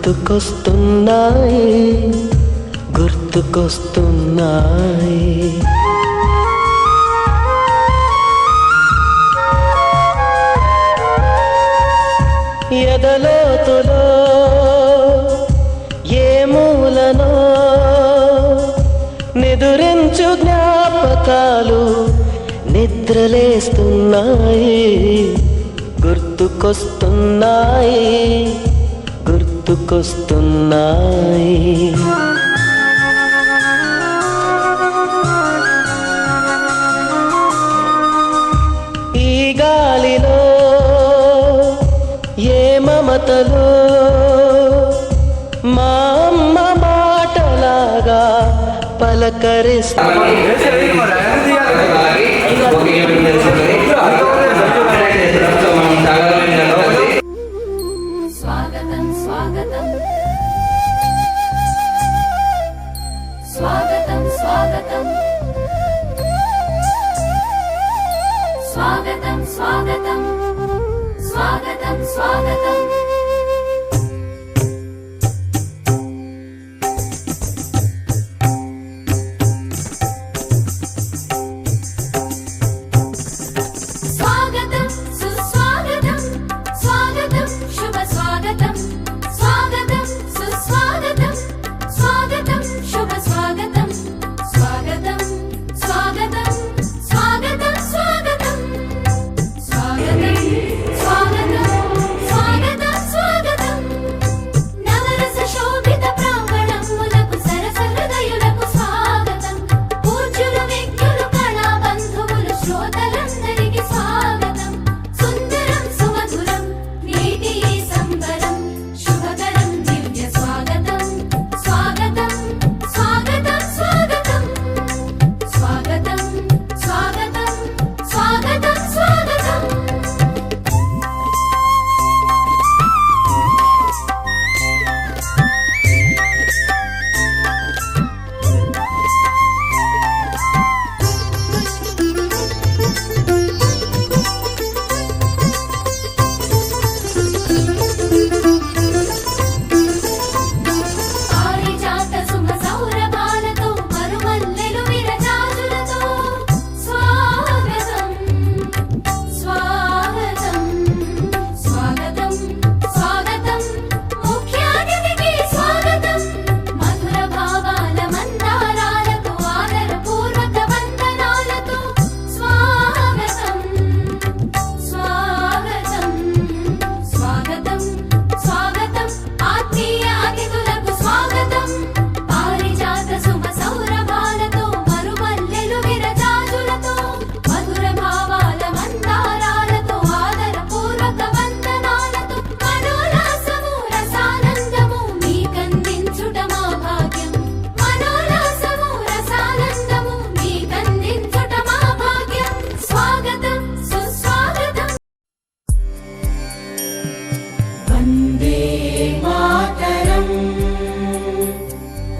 గుర్తుకొస్తున్నాయి గుర్తుకొస్తున్నాయి. ఎదలోతులో ఏ మూలనో నిదురించు జ్ఞాపకాలు నిద్రలేస్తున్నాయి గుర్తుకొస్తున్నాయి గుర్తుకొస్తున్నాయి. ఈ గాలిలో ఏ మమతలో మా అమ్మ మాటలాగా పలకరిస్తుంది. స్వాగతం స్వాగతం స్వాగతం స్వాగతం స్వాగతం స్వాగతం స్వాగతం స్వాగతం.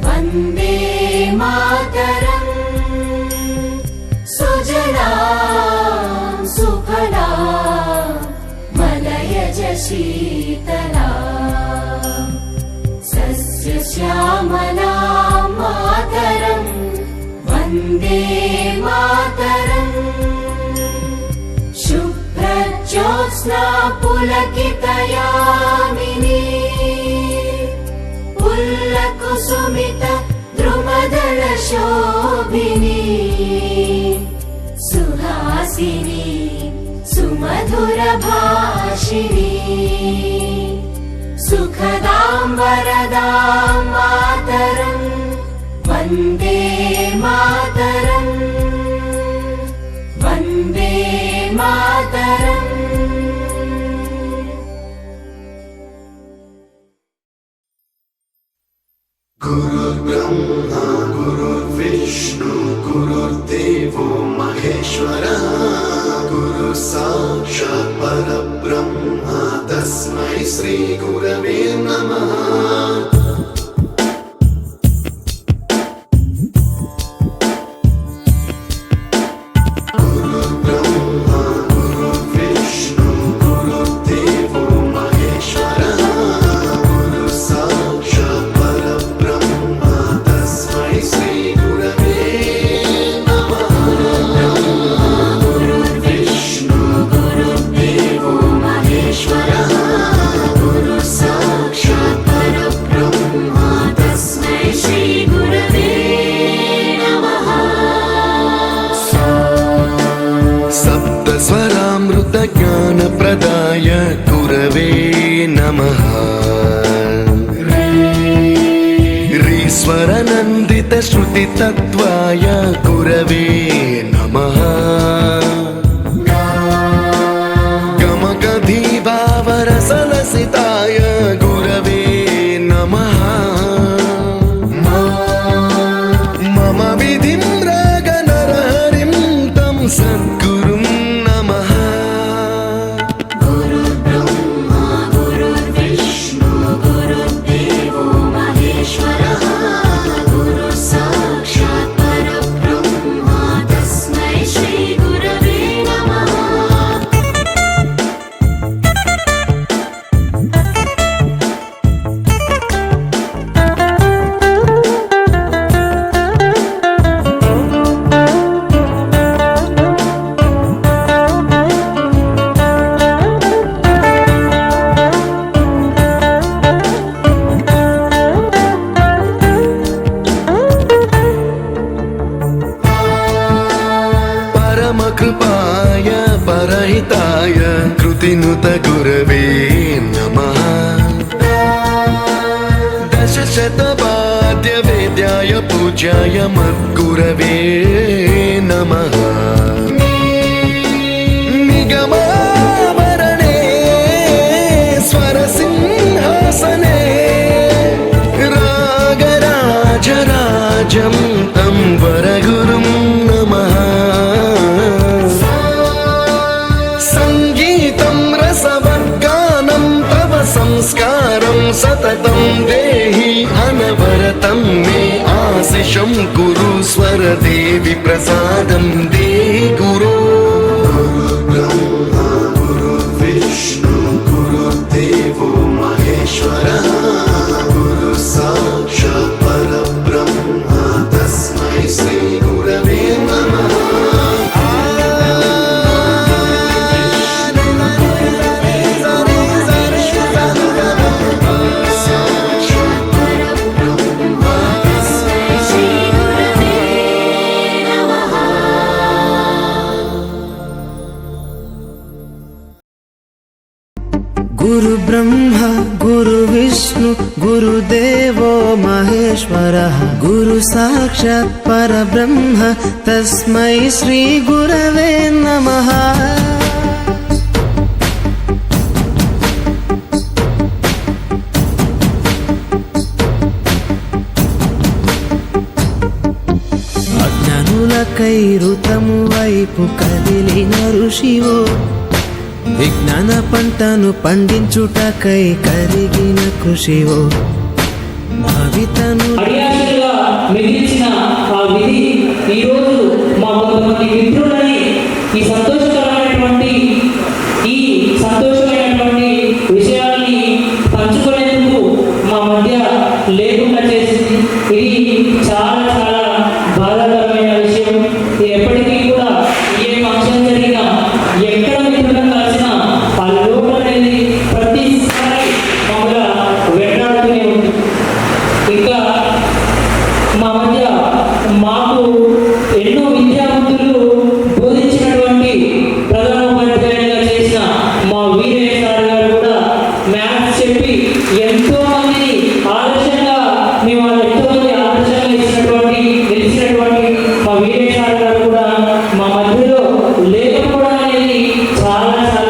వందే మాతరం సుజలాం సుఫలాం మలయజ శీతలాం సస్యశ్యామలాం మాతరం వందే మాతరం శుభ్రజ్యోత్స్నా పులకితయామినీ పుల్లకుసుమిత ద్రుమదళ శోభినీ సుహాసినీ సుమధుర భాషిణీ సుఖదాం వరదాం మాతరం వందే మాతరం వందే మాతరం. गुरुर्ब्रह्मा गुरुर्विष्णु गुरुर्देवो महेश्वरः गुरु साक्षात् परब्रह्मा तस्मै श्री गुरवे नमः. गुरुर्विष्णु गुरुर्देवो महेश्वरः गुरु साक्षात् ज्ञानप्रदाय गुरवे नमः ईश्वरनन्दितश्रुतितत्त्वाय गुरवे नमः गमकधीभावरसलसिताय गुरवे नमः मम विधिं रागनरहरिं तं सद्गुरुं नमः गुरुर्ब्रह्मा गुरुर्विष्णु गुरुर्देवो महेश्वरः गुरुः साक्षात् परब्रह्मा तस्मै श्रीगुरवे नमः परमकृपाय परहिताय कृतिनुत गुरवे नमः दशशतवाद्यवेद्याय पूज्याय मद्गुरवे नमः निगमावरणे स्वरसिंहासने रागराजराजं तं वरगुरुं नमः संगीतं रसवद्गानं तव संस्कारं सततं देहि अनवरतं मे आशिषं कुरु स्वरदेवि प्रसादं देहि गुरो गुरुर्ब्रह्मा गुरुर्विष्णु गुरुर्देवो महेश्वरः गुरुः साक्षात् परब्रह्मा तस्मै श्रीगुरवे नमः गुरु ब्रह्मा गुरु विष्णु गुरुदेवो महेश्वरः गुरु साक्षात् परब्रह्म तस्मै श्री गुरवे नमः అజ్ఞానులకై ఋతము వైపు కదిలిన ఋషివో విజ్ఞాన పంటను పండించుటకై కరిగిన కృషివో భావితను అడియాసలుగా మిగిల్చిన ఆ విధి ఈరోజు మా కొంతమంది మిత్రులని ఈ సంతోషకరమైనటువంటి విషయాన్ని పంచుకునేందుకు మా మధ్య లేకుండా చేసింది. ఇది చాలా చాలా బాధాకరమైన విషయం. ఎప్పటికీ కూడా ఏ ఫంక్షన్ జరిగినా ఎక్కడ మిత్రులను కలిసినా ఆ లోపల అనేది ప్రతిసారి మమ్మల్ని వెంటాడుతూనే ఉంది. ఇంకా మా మధ్య మాకు ఎన్నో విద్యావంతులు బోధించినటువంటి ప్రధానోపాధ్యాయులుగా చేసిన మా వీరయ్య సార్ గారు కూడా మ్యాథ్స్ చెప్పి ఎంతో మందిని ఆదర్శంగా మేము ఎంతో మంది ఆదర్శంగా గెలిచినటువంటి మా వీరయ్య సార్ గారు కూడా మా మధ్యలో లేకపోవడం అనేది చాలా చాలా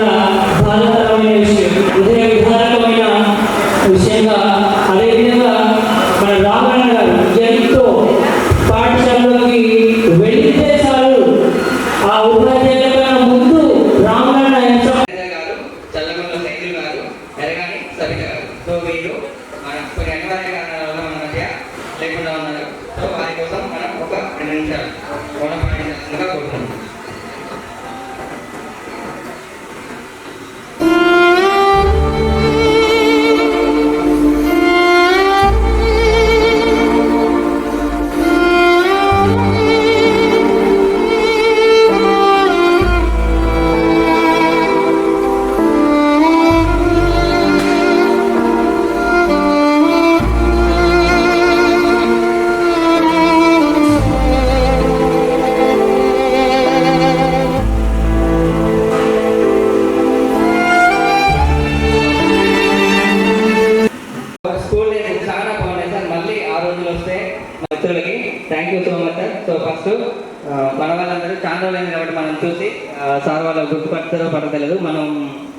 గుర్తుపడతారో పడతలేదు. మనం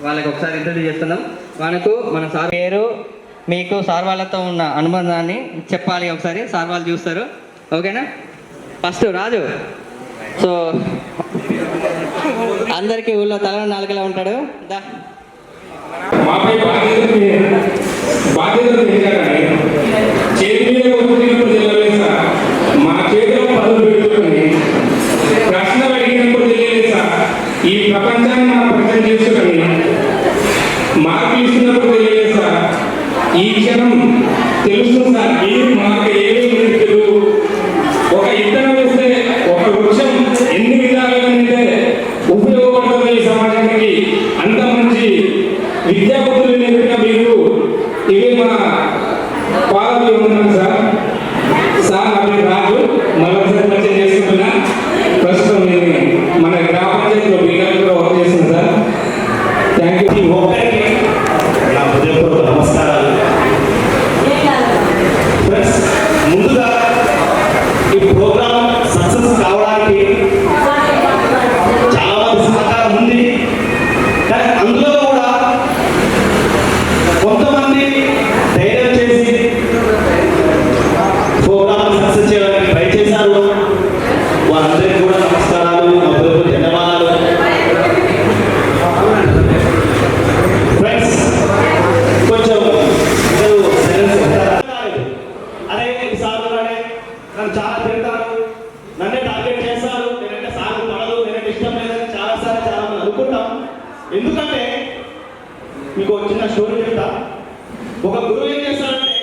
వాళ్ళకి ఒకసారి ఇంట్రడ్యూస్ చేస్తున్నాం. మన సార్ పేరు, మీకు సార్ వాళ్ళతో ఉన్న అనుబంధాన్ని చెప్పాలి. ఒకసారి సార్ వాళ్ళు చూస్తారు, ఓకేనా? ఫస్ట్ రాజు. సో అందరికీ ఊళ్ళో తల నాలుగులా ఉంటాడు. దా మాపై బాధ్యతలు పెంచాలని చేతి మీద ఒత్తిడినప్పుడు తెలియలేదు సార్. మా చేతిలో పనులు పెట్టుకుని ప్రశ్నలు అడిగినప్పుడు తెలియలేదు సార్. ఈ ప్రపంచాన్ని మనం పరిచయం చేసుకుని మార్పులు ఇస్తున్నప్పుడు తెలియలేదు సార్. ఈ క్షణం తెలుస్తుంది సార్. మీరు మాకు ఏమీ తెలియదు. ఒక ఇత్తనం వేస్తే ఒక వృక్షం ఎన్ని విధాలుగా ఉపయోగపడుతుంది ఈ సమాజానికి. అంత మంచి విద్యాబుద్ధులు నేర్పిన మీరు ఇవే మా పాలకులు ఉన్నాను సార్. సార్ నా పేరు రాజు, మరొకసారి పరిచయం చేసుకుంటున్నా. ప్రస్తుతం నేను మన గ్రామ పంచాయతీలో బిల్డర్గా వర్క్ చేస్తున్నాను సార్. Thank you. ఒక్కరికి నా హృదయపూర్వక నమస్కారాలు. ఫ్రెండ్స్, ముందుగా ఈ ప్రోగ్రామ్ సక్సెస్ కావడానికి చాలా మంది సహకారం ఉంది. కానీ అందులో కూడా కొంతమంది ధైర్యం చేసి ప్రోగ్రామ్ సక్సెస్ చేయడానికి ట్రై చేశారు. వారందరికీ కూడా నమస్కారాలు, ధన్యవాదాలు. ఫ్రెండ్స్, కొంచెం అరే సార్ నన్ను చాలా తింటారు, నన్నే టార్గెట్ చేస్తారు, నేనంటే సాగు పడదు, నేనంటే ఇష్టం లేదని చాలాసార్లు చాలా మంది అనుకుంటాం. ఎందుకంటే మీకు ఒక చిన్న స్టోరీ చెప్తా. ఒక గురువు ఏం చేస్తాడంటే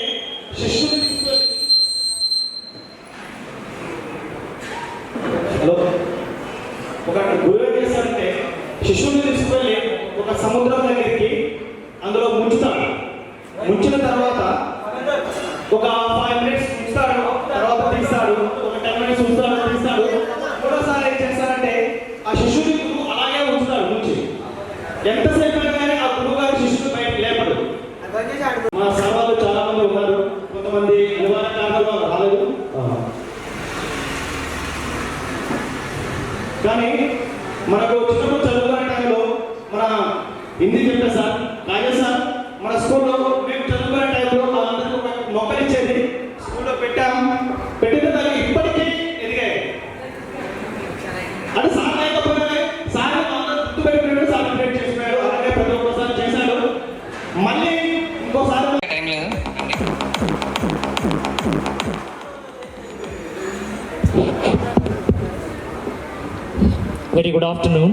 శిష్యుని తీసుకొని ఒక సముద్రం దగ్గరికి అందులో ముంచుతాడు. ముంచిన తర్వాత ఒక 5 minutes ఉంచుతాడు, తర్వాత తీస్తాడు. ఒక 10 minutes ఉంచుతాడు, తీస్తాడు. మూడోసారి ఏం చేస్తారంటే ఆ శిష్యుని గురువు అలాగే ఉంచుతాడు ముంచి. ఎంతసేపు అయినా కానీ ఆ గురువు గారి శిష్యుని బయట లేపడు. మా సర్వాలు చాలా మంది ఉన్నారు, కొంతమంది నివారణ కారణంగా రాలేదు. కానీ మనకు చిన్నప్పుడు చదువుకునే టైంలో మన హిందీ చెప్పే సార్ రాజేష్ సార్ మన స్కూల్లో మేము చదువుకునే టైంలో వాళ్ళందరికీ ఒక మొక్కలు ఇచ్చేది. స్కూల్లో పెట్టిన దానికి ఇప్పటికీ ఎదిగాయి. అంటే సార్ లేకపోయినా సార్ అందరూ గుర్తు పెట్టుకున్నాడు, సెలబ్రేట్ చేసినాడు. అలాగే ప్రతి ఒక్కసారి చేశాడు. మళ్ళీ ఇంకోసారి టైం లేదు. Very good afternoon,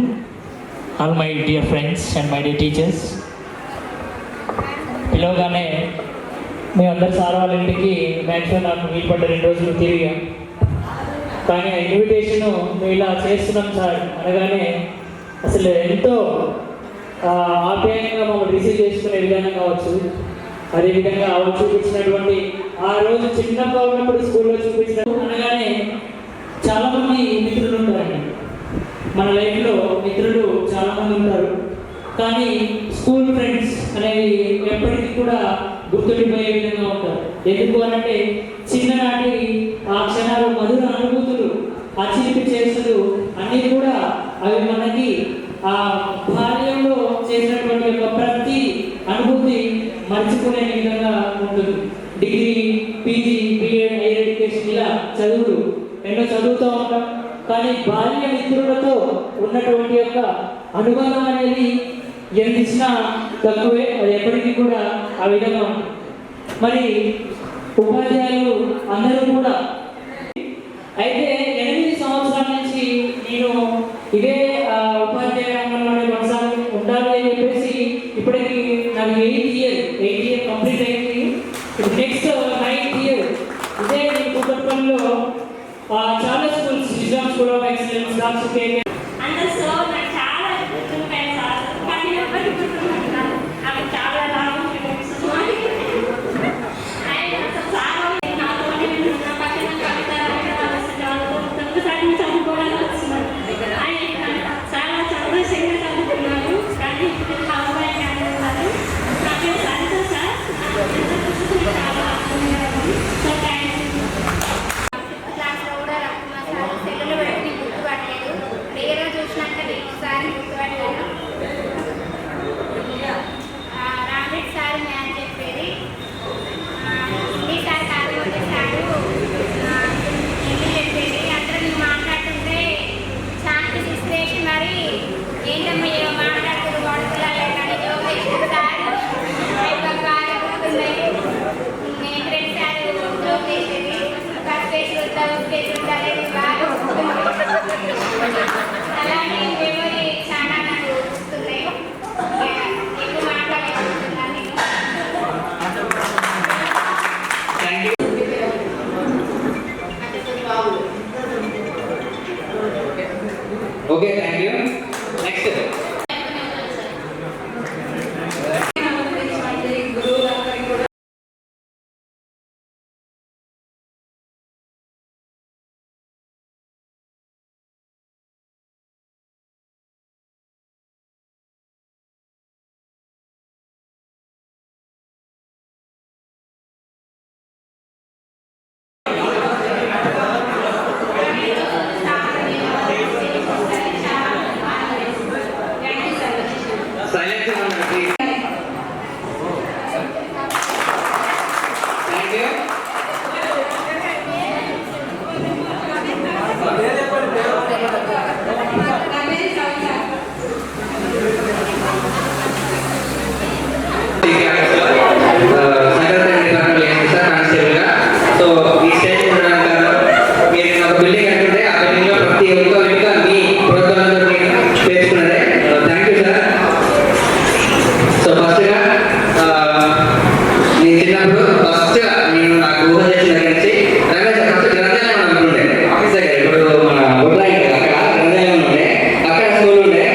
all my dear friends and my dear teachers. పిలవగానే మేము అందరు సార్ వాళ్ళ ఇంటికి మ్యాక్సిమం నాకు వీలు పడ్డ 2 రోజులు తిరిగా. కానీ ఆ ఇన్విటేషను మేము ఇలా చేస్తున్నాం సార్ అనగానే అసలు ఎంతో ఆప్యాయంగా మమ్మల్ని రిసీవ్ చేసుకునే విధానం కావచ్చు, అదేవిధంగా ఆవిడ చూపించినటువంటి ఆ రోజు చిన్నగా ఉన్నప్పుడు స్కూల్లో చూపించిన అనగానే చాలామంది మిత్రులు ఉంటారండి. మన లైఫ్లో మిత్రులు చాలామంది ఉంటారు. కానీ స్కూల్ ఫ్రెండ్స్ అనేవి ఎప్పటికీ కూడా గుర్తుండిపోయే విధంగా ఉంటారు. ఎందుకు అనంటే చిన్ననాటి ఆ క్షణాలు, మధుర అనుభూతులు, ఆ చిలిపి చేష్టలు అన్నీ కూడా అవి మనకి ఆ బాల్యంలో చేసినటువంటి యొక్క ప్రతి అనుభూతి మర్చిపోలే విధంగా ఉంటుంది. Degree, PG, BEd, higher education ఇలా చదువులు ఎన్నో చదువుతూ ఉంటాం. కానీ బాల్య మిత్రులతో ఉన్నటువంటి యొక్క అనుబంధం అనేది ఎంత ఇచ్చినా తక్కువే. అది ఎప్పటికీ కూడా ఆ విధంగా ఉంటుంది. మరి ఉపాధ్యాయులు అందరూ కూడా అయితే 8 సంవత్సరాల నుంచి నేను ఇదే ఉపాధ్యాయ రంగంలోనే ఉండాలి అని చెప్పేసి ఇప్పటికి నాకు 8 ఇయర్ కంప్లీట్ అయింది. ఇప్పుడు నెక్స్ట్ 9th ఇయర్ ఇదే నేను కుక్కట్పల్లిలో చాలా schools, Nizam school of excellence, doctor అందరూ సో నాకు చాలా గుర్తుంటాయి సార్. కానీ ఎవరికి గుర్తుంటున్నారు అవి చాలా లాభం ఆయన అసలు సార్ నాతో నా పక్కన కవిత తొమ్మిదిసారి చదువుకోవడానికి వస్తున్నాను. ఆయన చాలా సంతోషంగా చదువుకున్నాను. కానీ ఇప్పుడు అబ్బాయి కానీ ఉన్నారు. నా పేరు సరిత సార్. చాలా సో థ్యాంక్స్. క్లాస్లో కూడా సెల్లులో పెట్టి గుర్తుపట్టలేదు. Silence thank you. సో ఈ స్టేజ్ మీరు ఒక బిల్డింగ్ కట్టుంటే ఆ బిల్డింగ్ లో ప్రతి ఒక్క వెనుక మీ ప్రోత్సాహంతో చేసుకున్నదే. Thank you sir. సో ఫస్ట్గా నేను చిన్నప్పుడు నేను నాకు ఊహ చేసిన దగ్గర నుంచి రమేష్ ఫస్ట్ గ్రంథాలయం అనుకుంటే ఆఫీస్ దగ్గర ఇప్పుడు మన బొడ్రాయి అక్కడ గ్రంథాలయం ఉండే అక్కడ స్కూల్ ఉండే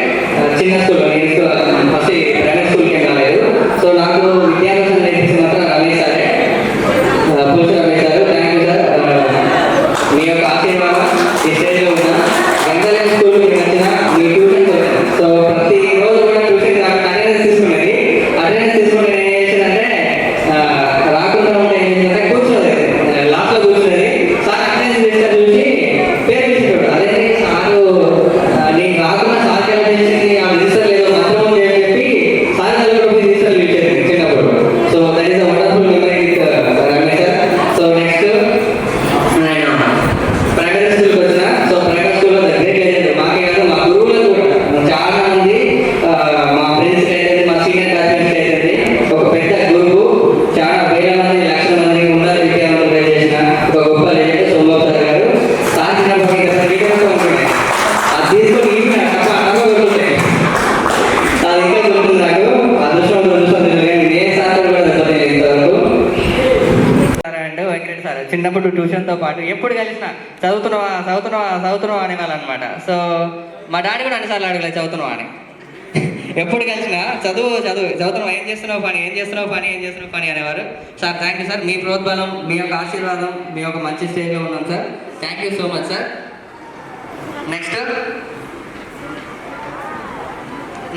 చిన్న స్కూల్ నేను ఫస్ట్ ప్రైవేట్ స్కూల్కి ఏం రాలేదు. సో నాకు విద్యాభ్యాసం నేర్పించిన మాత్రం రమేష్ సారే, పురుష Ramesh sir. Thank you sir. మీ యొక్క ఆశీర్వాదం ఈ స్టేజ్లో ఉన్న గ్రంథాలయం స్కూల్ మీకు నచ్చిన మీ ట్యూషన్కి వచ్చాను. సో ప్రతి రోజు కూడా ట్యూషన్ అటెండెన్స్ తీసుకునేది. అటెండెన్స్ తీసుకుని నేను ఏం చేసేదంటే రాకుండా ఉంటే ఏం చేసేదంటే కూర్చున్నది లాస్ట్లో కూర్చునేది. సార్ అటెండెన్స్ చేస్తే చూసి పేరు తీసుకుంటాడు. అదే సారు నేను రాకుండా సార్కి ఎలా చేసింది ఆ రిజిస్టర్ లేదో మాత్రం ఉంది అని చెప్పి సార్ దగ్గర రిజిస్టర్ ఇచ్చేది చిన్నప్పుడు. So that is a wonderful memory with Ramesh sir. So next నేను ప్రైవేట్ స్కూల్కి వచ్చిన. సో ప్రైవేట్ స్కూల్లో గ్రేట్ లెజెండ్ మాకే కాదు మా గురువులకు కూడా చాలా మంది మా ఫ్రెండ్స్కి అయితే మా సీనియర్ క్లాస్మేట్స్కి అయితే ఒక పెద్ద గురువు చాలా వేల మంది లక్షల మంది ఉన్నత విద్యావంతులు చేసిన ఒక గొప్ప లెజెండ్ సోమబాబు సార్ గారు. సాధించినప్పుడు ఇంకా వీడియోస్ ఉంటుండే అది తీసుకొని ఈవిడ కొడుతుండే అది ఇంకా గుర్తుంది నాకు. అదృష్టం నేను సార్ కూడా దెబ్బలేదు ఇంతవరకు. అండ్ వెంకటరెడ్డి సార్ చిన్నప్పుడు ట్యూషన్తో పాటు ఎప్పుడు కలిసినా చదువుతున్నావా చదువుతున్నావా చదువుతున్నావా అనేవాళ్ళనమాట. సో మా డాడీ కూడా అన్నిసార్లు అడగలేదు చదువుతున్నావా అని. ఎప్పుడు కలిసినా చదువుతున్నావా, ఏం చేస్తున్నావు పని, ఏం చేస్తున్నావు పని, ఏం చేస్తున్నావు పని అనేవారు. Sir thank you sir. మీ ప్రోద్బలం, మీ యొక్క ఆశీర్వాదం, మీ యొక్క మంచి స్టేజ్లో ఉన్నాం సార్. Thank you so much sir. Next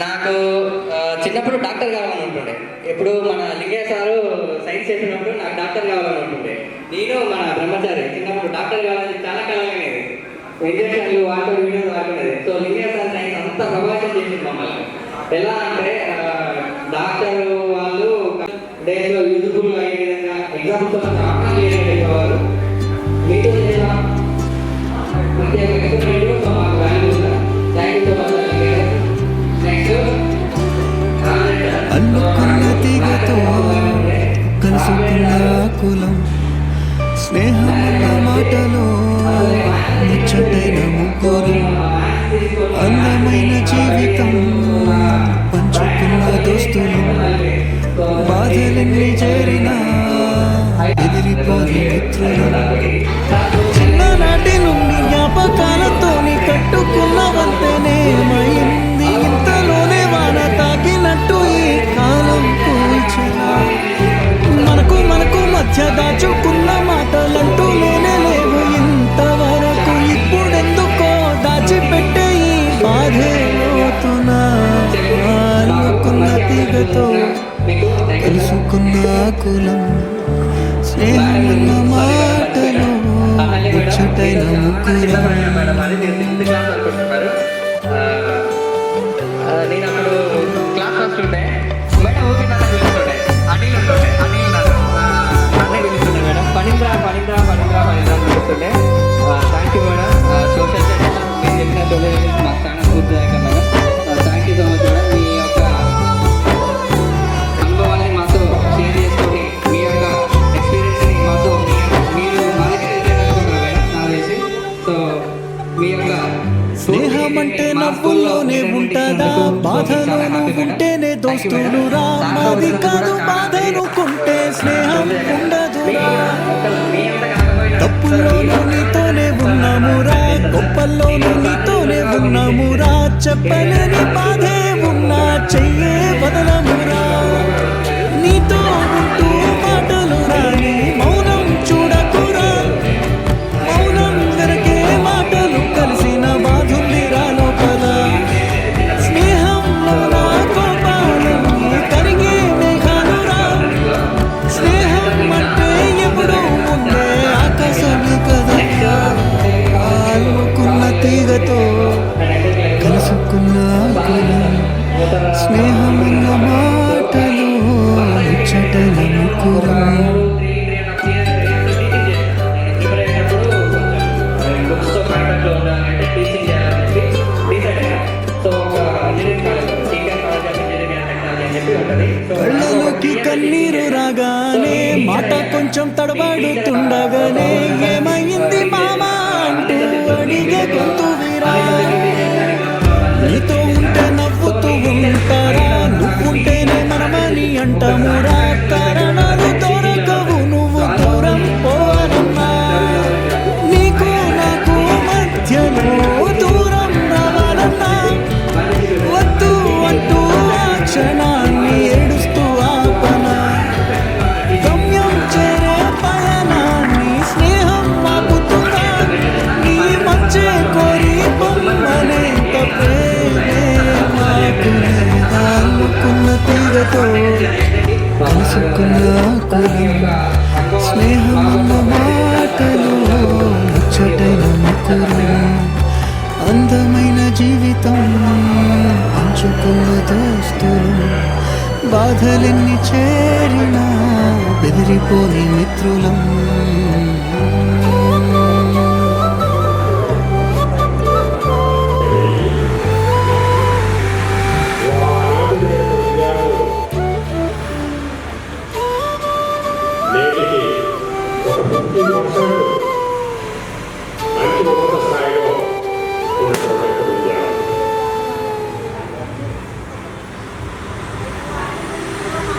నాకు చిన్నప్పుడు డాక్టర్ కావాలని ఉంటుండే. ఎప్పుడు మన లింగయ్య సారు సైన్స్ చేసినప్పుడు నాకు డాక్టర్ కావాలని ఉంటుండే. నేను మన బ్రహ్మచారి చిన్నప్పుడు డాక్టర్ కావాలని చాలా కాలమైనది. ఇంజక్షన్లు వాటర్ వీడియోస్ వాడుకునేది. సో లింగయ్య సార్ సైన్స్ అంతా ప్రభావితం చేసింది మమ్మల్ని. ఎలా అంటే డాక్టర్ వాళ్ళు డేస్లో యూజ్ఫుల్ అయ్యే విధంగా ఎగ్జాంపుల్స్ చాలా చేసేవారు. మీతో చేసిన ప్రతి ఒక్క ఎక్స్పెరిమెంట్ మాకు value sir. Thank you so much sir. Next అల్లుకున్న తీగతో కలుసుకున్న కులం, స్నేహమున్న మాటలో ముచ్చటైన ముగ్గురు, అందమైన జీవితం పంచుకున్న దోస్తులు, బాధలన్నీ చేరిన ఎదిరిపోని మిత్రులు, చిన్ననాటి నుండి జ్ఞాపకాలతోని కట్టుకున్న వంతెనే మైంది. ఇంతలోనే వాన తాకినట్టు ఈ కాలం కూల్చెలా. మనకు మధ్య దాచుకున్న మాటలంటూ లేనే లేవు ఇంతవరకు. ఇప్పుడెందుకో దాచిపెట్టే ఈ బాధే లోతున. అల్లుకున్న తీగతో తెలుసుకున్న కులం, స్నేహమున్న మాటలు ముచ్చటైన ముగ్గురు. నేను అప్పుడు క్లాస్ ఫస్ట్ ఉంటే మేడం ఓకే నన్ను పిలుస్తుండే. అనిల్ ఉంటుండే, అనిల్ నన్నే పిలుస్తుండే మేడం. పనింద్రా పిలుస్తుండే. Thank you madam. Social science మీరు చెప్పిన సోషల్ మాకు చాలా స్ఫూర్తిదాయకం madam. Thank you so much madam. మీ యొక్క అనుభవాన్ని మాతో షేర్ చేసుకొని మీ యొక్క ఎక్స్పీరియన్స్ని మాతో మీరు మా దగ్గర మేడం నాకు తెలిసి. సో మీ యొక్క స్నేహం అంటే నవ్వుల్లోనే ఉంటదా, బాధలోనూ ఉంటేనే దోస్తులురా. మాది కాదు బాధనుకుంటే స్నేహం ఉండదురా. తప్పుల్లోనూ నీతోనే ఉన్నామురా, గొప్పల్లోనూ నీతోనే ఉన్నామురా. చెప్పలేని బాధే ఉన్నా చెయ్యే వదలమురా. నీతో ఉంటూ మాటలు రాని మౌనం చూడకురా. మౌనం వెనకే మాటలు కలిసిన బాధుంది రాలోపల. స్నేహంలో నా కోపాలన్నీ కరిగే మేఘాలురా. స్నేహం అంటే ఎప్పుడూ ఉండే ఆకాశమే కదా. అల్లుకున్న తీగతో కలుసుకున్న కులం, స్నేహమన్న మాటలు ముచ్చటల ముకురం కళ్ళలోకి కన్నీరు రాగానే మాట కొంచెం తడబడుతుండగానే ఏమైంది మామా అంటూ అడిగే గొంతు వీరా నీతో ఉంటే నవ్వుతూ ఉంటారా నువ్వుంటేనే మనమని అంటామురా కారణాలు దొరకవు నువ్వు దూరం పోవాలన్నా నీకు నాకు మధ్యలో దూరం రావాలన్నా వద్దు అంటూ ఆ క్షణాన్ని ఏడుస్తూ ఆపన గమ్యం చేరే పయనాన్ని స్నేహం ఆపుతున్నా నీ మంచి కోరి బొమ్మనేంత ప్రేమే మాకు లేదా అల్లుకున్న తీగతో కలుసుకున్న కులం స్నేహమున్న మాటలు ముచ్చటైన ముకురం అందమైన జీవితం పంచుకున్న దోస్తులు బాధలెన్ని చేరినా బెదిరిపోని మిత్రులం నేటికి ఒక 50% మంచి ఉన్నత స్థాయిలో ఉన్నటువంటి విద్యార్థులు.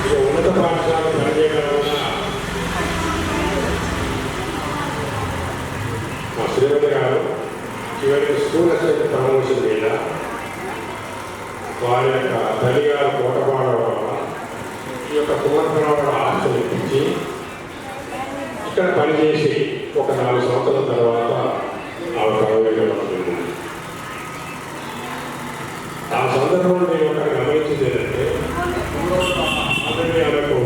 ఈ ఉన్నత పాఠశాల పనిచేయడం వల్ల మా శ్రీమతి గారు చివరికి స్కూల్ అసిస్టెంట్ ప్రమోషన్ మీద వారి యొక్క తల్లిగారు కోటపాడడం వల్ల ఈ యొక్క పునర్ప్రవణ ఆశలు ఇప్పించి ఇక్కడ పనిచేసి ఒక 4 సంవత్సరాల తర్వాత ఆమె ప్రవేశించబడుతుంది. ఆ సందర్భంలో నేను ఒక గమనించింది ఏంటంటే ఆల్రెడీ ఆమెకు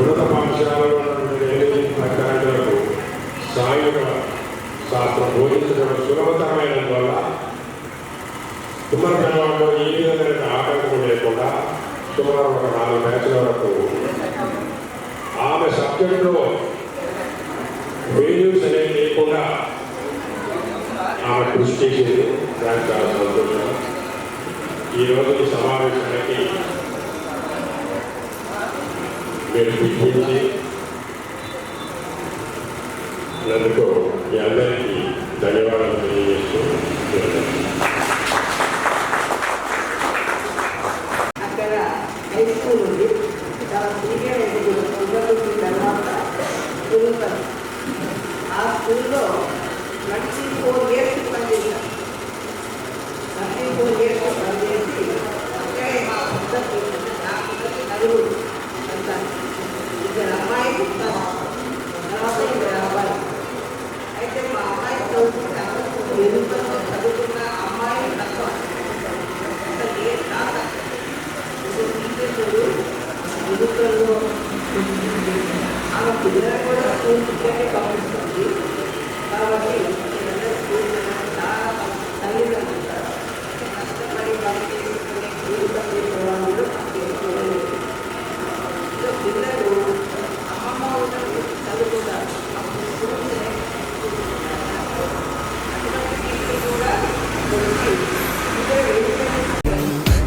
ఉన్నత పాఠశాలలో తల్లిదండ్రులకు సాయుధ శాస్త్రం బోధించడం సులభతరమైనందువల్ల పునర్ప్రవణలో ఏ విధమైన ఆటంకం లేకుండా సుమారు ఒక 4 బ్యాచ్ల వరకు ఆమె సబ్జెక్టులో వేల్యూస్ అనేవి లేకుండా ఆమె కృషి చేసేది. దానికి చాలా సంతోషం. ఈరోజు ఈ సమావేశానికి మీరు పిలిపించి నందుకు మీ అందరికీ ధన్యవాదాలు తెలియజేస్తూ అక్కడ హై స్కూల్ ఉంది సీనియర్ ఎడ్యుకేషన్ తర్వాత గురువుగారు ఆ స్కూల్లో 24 years పనిచేశారు. 24 years పనిచేసి అక్కడే మా అందరికీ నలుగురు అంటారు. 2 అమ్మాయిలు తర్వాత 2 అబ్బాయిలు. అయితే మా అమ్మాయి చదువుకున్న అమ్మాయి తక్కువ అసలు ఏ కాదు టీచర్లు ఎదుగులో ఆమె పిల్లలు కూడా స్కూల్ టీచర్ని పంపిస్తుంది. కాబట్టి స్కూల్ చాలా తల్లిదండ్రులు కష్టపడి పనిచేసుకునే స్కూల్ పనిచేసేవాళ్ళు చేసుకోలేదు. పిల్లలు అమ్మమ్మ ఉన్నప్పుడు చదువుకుంటారు. అప్పుడు స్కూల్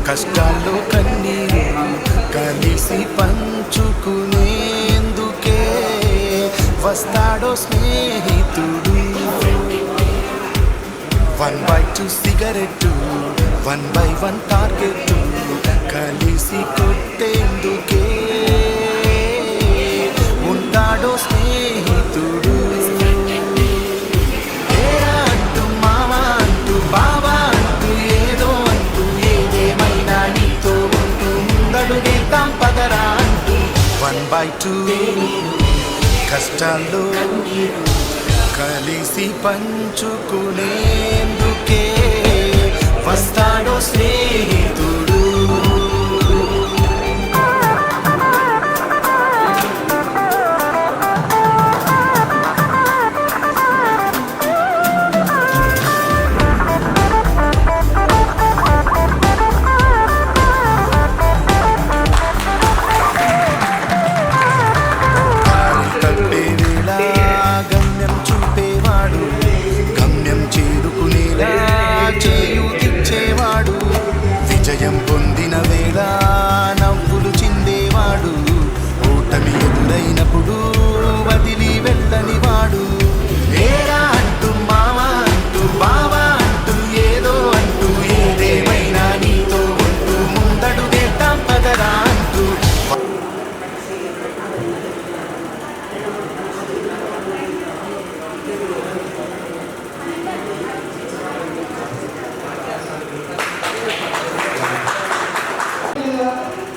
కష్టాల్లో కన్నీరు కలిసి పంచుకునేందుకే వస్తాడో స్నేహితుడు. 1 by 2 సిగరెట్టు 1 by 1 టార్గెట్ కలిసి కొట్టేందుకే ఉంటాడో స్నేహితుడు. ఏరా అంటూ మావా అంటూ బావా అంటూ ఏదో అంటూ ఏదేమైనా నీతో ఉంటూ ముందడుగేద్దాం పదరా అంటూ 1 by 2 కష్టాల్లో కలిసి పంచుకునేందుకే వస్తాడో స్నేహితుడు.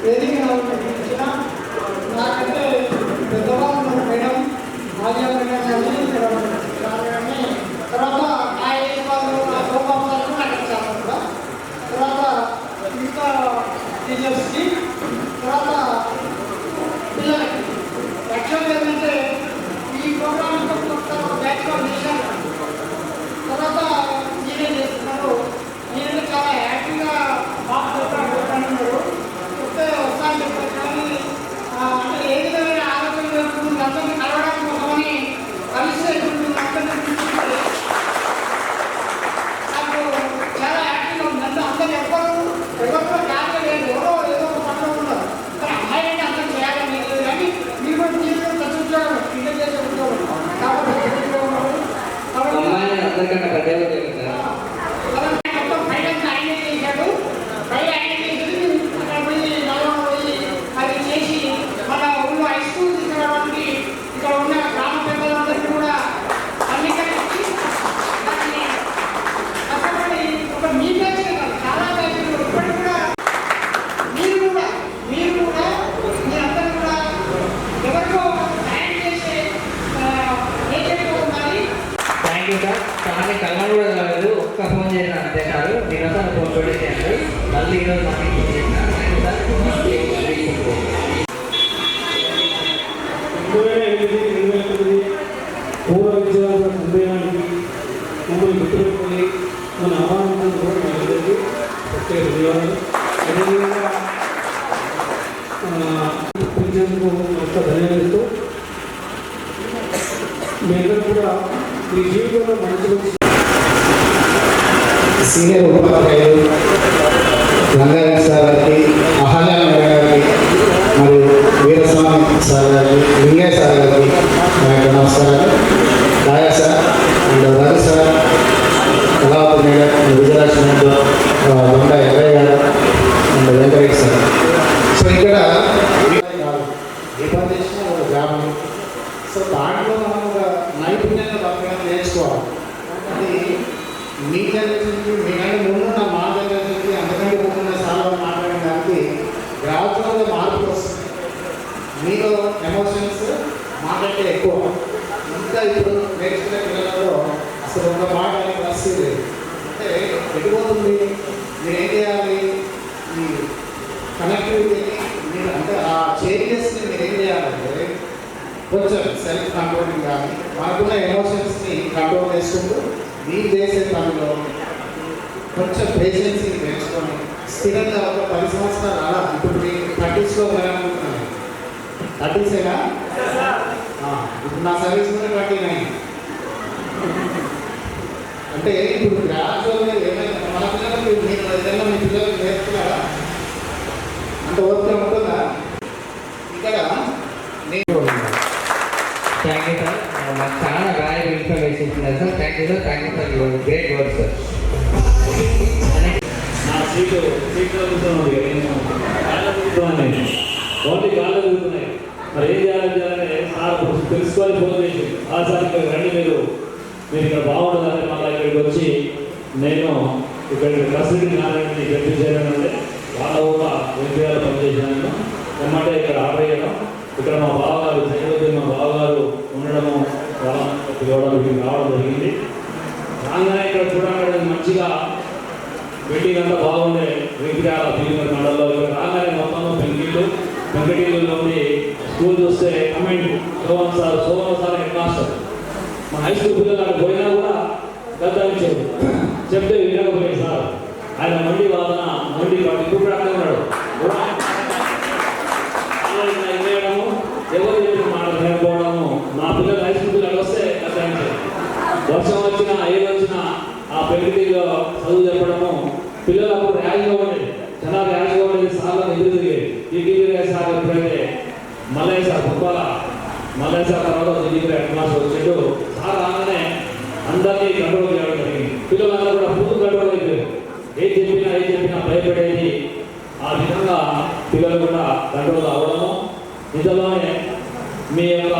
వేదిక ఇచ్చిన నాకంటే పెద్దవాళ్ళు మేడం ఆలియా మేడం కానీ ఇక్కడ కానీ తర్వాత నా ఏజ్ వాళ్ళు నా గోపాల్ గారు నాకు ఇచ్చారు కూడా తర్వాత ఇంకా టీచర్స్కి తర్వాత పిల్లలకి యాక్చువల్గా ఏంటంటే ఈ ప్రోగ్రామ్ బ్యాక్గ్రౌండ్ చేశాను తర్వాత మీరేం చేస్తున్నారు మీరంటే చాలా యాక్టివ్గా బాగా చెప్తాను చెప్తే వస్తాను చెప్తారు కానీ అంటే ఏ విధమైన ఆలోచన జరుగుతుంది అందరినీ కలవడానికి కోసమని కలిసి అందరినీ నాకు చాలా యాక్టివ్గా ఉంది అంటే అందరూ ఎవరు కూడా కాలేదు ఎవరో ఏదో ఒక పనులు ఉన్నారు కానీ అమ్మాయి అంటే అందరూ చేయాలని లేదు కానీ మీరు కూడా మీరు ప్రతి ఉద్యోగం ఇంటర్ చేసే ఉద్యోగం కాబట్టి అందరికన్నా పెద్దగా కానీ కలవడం కూడా కాలేదు ఒక్క ఫోన్ చేసిన అంతే కాదు నేను ఫోన్ పెట్టేసాను మళ్ళీ ఈరోజు మాకు ఫోన్ చేసిన 2008-2009 పూర్వ విద్యార్థుల సందేహానికి మమ్మల్ని గుర్తుపెట్టుకుని మన ఆహ్వానం కూడా మనందరికీ ప్రత్యేక ధన్యవాదాలు. అదేవిధంగా పిలిచేందుకు మొత్త ధన్యవాదాలు. మీ అందరూ కూడా ఈ జీవితంలో మంచి సీనియర్ ఉపాధ్యాయులు రంగారాయణ సార్ గారికి, అహల్య మేడం గారికి మరియు వీరస్వామి సార్ గారికి, లింగయ్య సార్ గారికి నా యొక్క నమస్కారాలు. Raya sir and Ravi sir, Kalavathi madam, Vijayalakshmi madam, Donda Errayya గారు అండ్ వెంకటరెడ్డి సార్. సో ఇక్కడ ఏ పని చేసినా ఒక గ్రామం. సో దాంట్లో మనం ఒక నైపుణ్యంగా బతకడం నేర్చుకోవాలి. అది మీ జనరేషన్కి మీకంటే ముందున్న మా జనరేషన్కి అంతకంటే ముందున్న స్థానంలో మాట్లాడడానికి గ్రాడ్యువల్గా మార్పులు వస్తుంది. మీలో ఎమోషన్స్ మాకంటే ఎక్కువ. ఇంకా ఇప్పుడు నేర్చుకునే పిల్లలలో అసలు ఒక మాట అనే పరిస్థితి లేదు. అంటే ఎటుపోతుంది, మీరు ఏం చేయాలి, ఈ కనెక్టివిటీని మీరు అంటే ఆ చేంజెస్ని మీరు ఏం చేయాలంటే కొంచెం సెల్ఫ్ కంట్రోలింగ్ కానీ మనకున్న ఎమోషన్స్ని కంట్రోల్ చేసుకుంటూ మీరు చేసే పనిలో కొంచెం పేషెన్సీ నేర్చుకొని స్థిరంగా ఒక 10 సంవత్సరాలు అలా ఇప్పుడు మీ 30sలో అనుకుంటున్నాను. 30సేనా? ఇప్పుడు నా సర్వీస్ కూడా 29. అంటే ఇప్పుడు గ్రాడ్యువల్గా ఏమైనా మన పిల్లలకు మీరు ఏదైనా మీ పిల్లలకు నేర్చుకున్నారా? అంత ఓపిక ఉంటుందా? ఇక్కడ నేను థ్యాంక్ యూ సార్, మాకు చాలా వాల్యుబుల్ ఇన్ఫర్మేషన్ ఇస్తున్నారు sir. Thank you sir, thank you sir, your great work sir. నా సీట్లో కూర్చోండి, నేను కాళ్ళ కూర్చోండి, ఓన్లీ కాళ్ళ కూర్చున్నాయి. మరి ఏం చేయాలంటే సార్ తెలుసుకొని ఫోన్ చేసి ఆ సార్ ఇక్కడ రండి, మీరు ఇక్కడ బాగుంటుందని మళ్ళీ ఇక్కడికి వచ్చి నేను ఇక్కడ ప్రెసిడెంట్ నారాయణని గట్టి చేయాలంటే వాళ్ళ ఊళ్ళో ఎంపీఆర్ పనిచేసినాను ఏమంటే ఇక్కడ ఆర్డర్ చేయడం. ఇక్కడ మా బావగారు చనిపోతే మా బావగారు ఉండడము పిలవడానికి రావడం జరిగింది. రాగానే ఇక్కడ చూడడానికి మంచిగా బిల్డింగ్ అంతా బాగుండే విగ్రహాల ఫీలింగ్ మండలంలో ఇక్కడ రాగానే మొత్తం పెంకటీలో ఉండి స్కూల్ చూస్తే comment Soman sir head master. మా హై స్కూల్ పిల్లలు అక్కడ పోయినా కూడా గద్దాయించారు, చెప్తే వినకపోయింది సార్. ఆయన మండి వాదన మండి వాటి ఇప్పుడు అక్కడ ఉన్నాడు. వేయడము, ఎవరు చెప్పిన మాట వినకపోవడము, మా పిల్లలు హై స్కూల్ పిల్లలు వస్తే గద్దాయించారు. వర్షం వచ్చినా ఏది వచ్చినా ఆ పెళ్లిలో చదువు చెప్పడము. పిల్లలు అప్పుడు ర్యాలీగా ఉండేది, చాలా ర్యాలీగా ఉండేది. సార్లు ఎదురు తిరిగేది. టీటీవీ సార్ ఎప్పుడైతే మల్లయ్య సార్ గొప్పల మల్లయ్య సార్ తర్వాత టీటీవీ హెడ్ మాస్టర్ వచ్చాడు. సార్ రాగానే అందరినీ కంట్రోల్ చేయడం జరిగింది. పిల్లలందరూ కూడా పూర్తి కంట్రోల్ అయిపోయారు. ఏం చెప్పినా భయపడేది. ఆ విధంగా పిల్లలు కూడా కంట్రోల్ అవ్వడము. ఇంతలోనే మీ యొక్క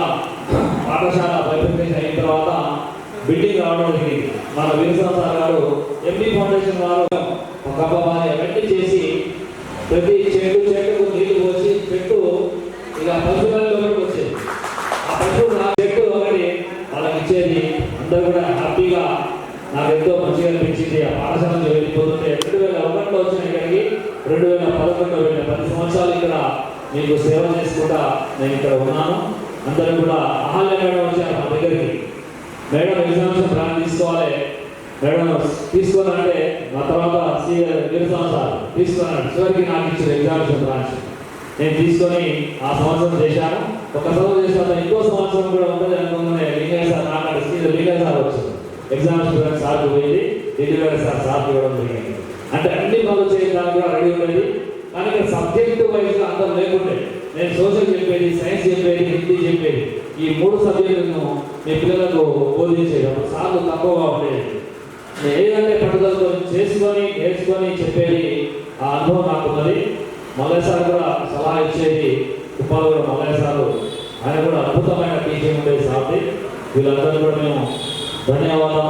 పాఠశాల బైఫర్కేషన్ అయిన తర్వాత బిల్డింగ్ రావడం జరిగింది. మన వీరస్వామి సార్ గారు ఎంపీ ఫౌండేషన్ వారు ఒక అబ్బాయి అవన్నీ చేసి ప్రతి చెట్టుకు నీళ్లు పోసి చెట్టు ఇలా పశువులలోకి వచ్చేది. ఆ పశువులు నా చెట్టు ఒకటి వాళ్ళకి ఇచ్చేది. అందరూ కూడా హ్యాపీగా నాకు ఎంతో మంచిగా అనిపించింది. ఆ పాఠశాలకు వెళ్ళిపోతుంటే 2001లో వచ్చిన ఇక్కడికి 2011లో వెళ్ళిన 10 సంవత్సరాలు ఇక్కడ మీకు సేవ చేసుకుంటా నేను ఇక్కడ ఉన్నాను. అందరూ కూడా ఆహాల్య మేడం వచ్చారు మా దగ్గరికి. మేడం ఎగ్జామ్స్ ప్లాన్ తీసుకోవాలి, మేడం తీసుకోవాలంటే నా తర్వాత వీరస్వామి సార్ తీసుకున్నాడు. చివరికి నాకు ఇచ్చిన ఎగ్జామ్స్ బ్రాంచ్ నేను తీసుకొని ఆ సంవత్సరం చేశాను. ఒక సంవత్సరం చేసిన ఇంకో సంవత్సరం కూడా ఉంటుంది అనుకుంటే లింగయ్య సార్ మాట్లాడి లింగయ్య సార్ వచ్చారు. ఎగ్జామ్స్ బ్రాంచ్ సార్కి పోయింది, ఢిల్లీ సార్కి ఇవ్వడం జరిగింది. అంటే అన్ని పనులు చేయడానికి కూడా రెడీ ఉండేది. కానీ ఇక్కడ సబ్జెక్టు వైజ్గా అందరూ లేకుండే. నేను సోషల్ చెప్పేది, సైన్స్ చెప్పేది, హిందీ చెప్పేది, ఈ 3 సబ్జెక్టులను మీ పిల్లలకు బోధించేది. అప్పుడు సార్లు తక్కువగా ఉండేది. ఏదంటే పట్టుదలతో చేసుకొని నేర్చుకొని చెప్పేది ఆ అనుభవం నాకు ఉన్నది. మల్లయ్య సార్ కూడా సలహా ఇచ్చేది. ఉపాధి కూడా మల్లయ్య సారు, ఆయన కూడా అద్భుతమైన టీచింగ్ ఉండేది సార్ది. వీళ్ళందరూ కూడా మేము ధన్యవాదం.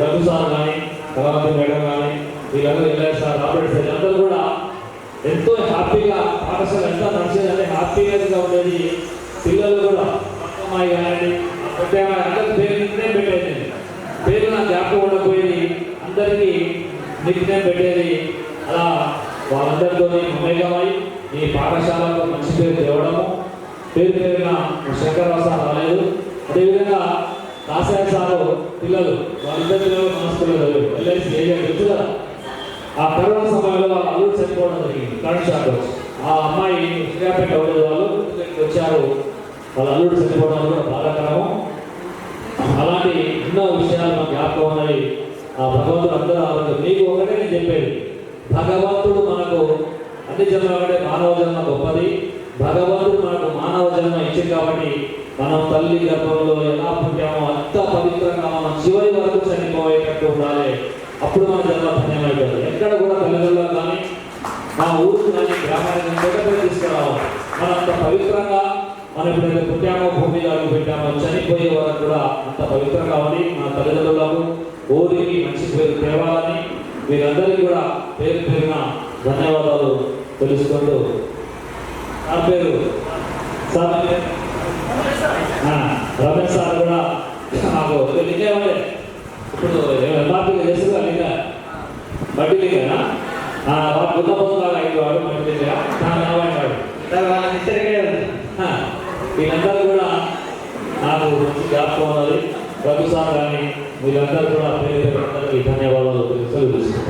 రఘు సార్ కానీ, కళావతి మేడం కానీ, వీళ్ళందరూ ఎల్ఐ సార్, రాబర్ట్ సార్, వీళ్ళందరూ కూడా ఎంతో హ్యాపీగా పాఠశాల ఎంత నడిచేదంటే హ్యాపీగా ఉండేది. పిల్లలు కూడా అమ్మాయి కానీ అందరి పేరు నిక్నేమ్ పెట్టేది. పేరు నా జ్ఞాపకం ఉండకపోయేది. అందరికీ నిక్నేమ్ పెట్టేది. అలా వాళ్ళందరితో మమేకమై ఈ పాఠశాలకు మంచి పేరు తేవడము. పేరున శంకర్రావు సార్ రాలేదు. అదేవిధంగా దాసయ్య సారు పిల్లలు వాళ్ళిద్దరు పిల్లలు మనస్కులు ఎల్ఐసి ఏరియా తెలుసు కదా. ఆ కరోనా సమయంలో వాళ్ళ అల్లుడు చనిపోవడం జరిగింది. కరెంట్ షాక్ వచ్చి ఆ అమ్మాయి శ్రీకాపేట అవ్వలేదు. వాళ్ళు వచ్చారు. వాళ్ళ అల్లుడు చనిపోవడం కూడా బాధాకరము. అలాంటి ఎన్నో విషయాలు నాకు జ్ఞాపకం ఉన్నాయి. ఆ భగవంతుడు అందరూ మీకు ఒకటే నేను చెప్పేది, భగవంతుడు మనకు అన్ని జన్మ కంటే మానవ జన్మ గొప్పది. భగవంతుడు మనకు మానవ జన్మ ఇచ్చింది కాబట్టి మనం తల్లి గర్భంలో ఎలా పుట్టామో అంత పవిత్రంగా మనం చివరి వరకు చనిపోయేటట్టు ఉండాలి. అప్పుడు మన జన్మ ధన్యమైపోతుంది. ఎక్కడ కూడా తల్లిదండ్రులు కానీ మా ఊరికి కానీ గ్రామానికి కూడా తీసుకురావాలి. మనం అంత పవిత్రంగా మనం ఎప్పుడైతే పుట్టామో భూమి అడుగు పెట్టామో చనిపోయే వరకు కూడా అంత పవిత్రంగా ఉంది. మన తల్లిదండ్రులకు ఊరికి మంచి పేరు తేవాలని వీరందరికీ కూడా పేరు పేరున ధన్యవాదాలు తెలుసుకుంటూ నా పేరు సార్ రమేష్ సార్ కూడా నాకు లింగేవాడే. ఇప్పుడు ఎంఆర్పీగా చేస్తున్నా లింగ బడ్డీ లింగనా వాడు గుద్దపోతున్నారు. 5 వాడు బడ్డీ లింగ వాడు వీళ్ళందరూ కూడా నాకు మంచి జ్ఞాపకం ఉన్నది. రఘు సార్ కానీ వీళ్ళందరూ కూడా పేరు అందరికీ ధన్యవాదాలు తెలుసుకుంటున్నాను.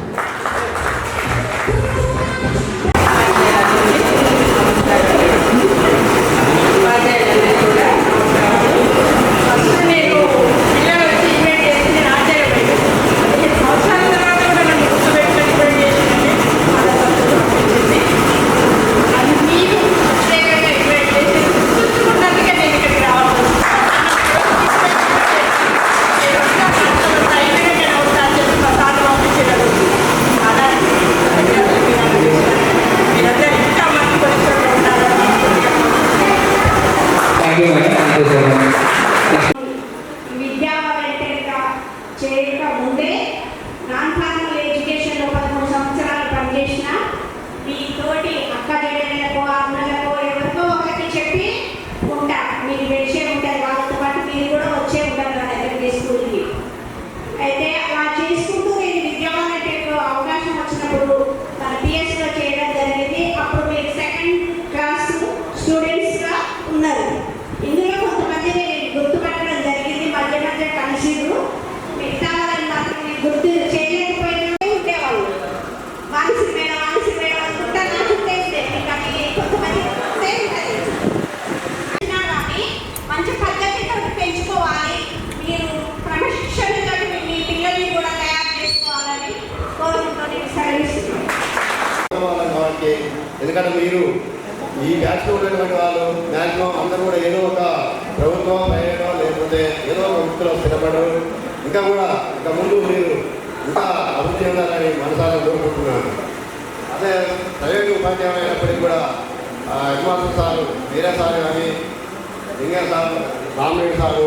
విద్యా వాలంటీర్గా చేయక ముందే నాన్ ఫార్మల్ ఎడ్యుకేషన్లో 13 సంవత్సరాలు పనిచేసిన మీ తోటి అక్క చెల్లెళ్ళకో అన్నలకో ఎవరికో ఒకరికి చెప్పి ఉంటా. మీరు వచ్చే ఉంటారు, వాళ్ళతో పాటు మీరు కూడా వచ్చే ఉంటారు నా దగ్గరికి స్కూల్కి. అయితే అలా చేసుకుంటూ నేను విద్యా వాలంటీర్లో అవకాశం వచ్చినప్పుడు మన పిఎస్లో చేయడం జరిగింది. అప్పుడు మీరు 2nd క్లాస్ స్టూడెంట్స్గా ఉన్నారు. ఇందులో కొంతమంది నేను గుర్తుపట్టడం జరిగింది. మధ్య మధ్య కలిసిరు. మిగతా వాళ్ళని మాత్రం నేను గుర్తు చేయలేకపోయినా ఉండేవాళ్ళు. మానసి మేడం అనుకుంటా నా చుట్టే ఉండేది. కానీ కొంతమంది ఉంటుంది కానీ మంచి పద్ధతితో పెంచుకోవాలి. మీరు క్రమశిక్షణతో మీ పిల్లల్ని కూడా తయారు చేసుకోవాలని కోరుకుంటూ నేను సెలవిస్తున్నాను. ఎందుకంటే మీరు ఈ బ్యాచ్లో ఉన్నటువంటి వాళ్ళు మ్యాక్సిమం అందరూ కూడా ఏదో ఒక ప్రభుత్వం అయ్యడో లేకపోతే ఏదో ఒక వృత్తిలో స్థిరపడరు. ఇంకా కూడా ఇంకా ముందు మీరు ఇంకా అభివృద్ధి చెందాలని మనసారా కోరుకుంటున్నాను. అదే ప్రైవేట్ ఉపాధ్యాయులు అయినప్పటికీ కూడా హెడ్ మాస్టర్ సారు, వీర సారు కానీ, Lingaiah sir, Rama Reddy sir,